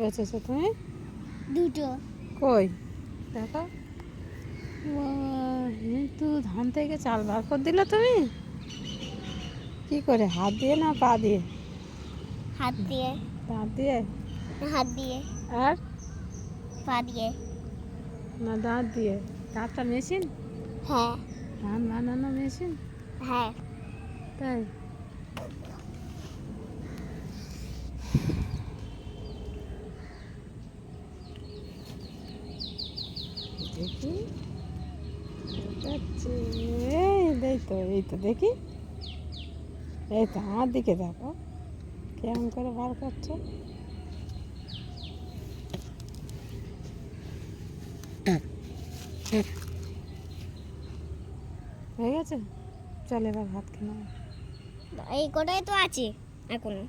বেচেছো তুমি? দুটো। কই দেখো। কিন্তু ধান থেকে চাল বার করে দিলে তুমি? কি করে, হাত দিয়ে না পা দিয়ে? হাত দিয়ে। দাঁত দিয়ে? হাত দিয়ে। আর পা দিয়ে। না দাঁত দিয়ে? দাঁতটা মেশিন? হ্যাঁ। ধান বানানো মেশিন? হ্যাঁ। তাই? দেখি যাচ্ছে। এই তো দেখি। এই তো আমার দিকে দেখো কেমন করে বার করছো। হয়ে গেছে, চল এবার ভাত খেয়ে নাও। এই কটাই তো আছে এখনো।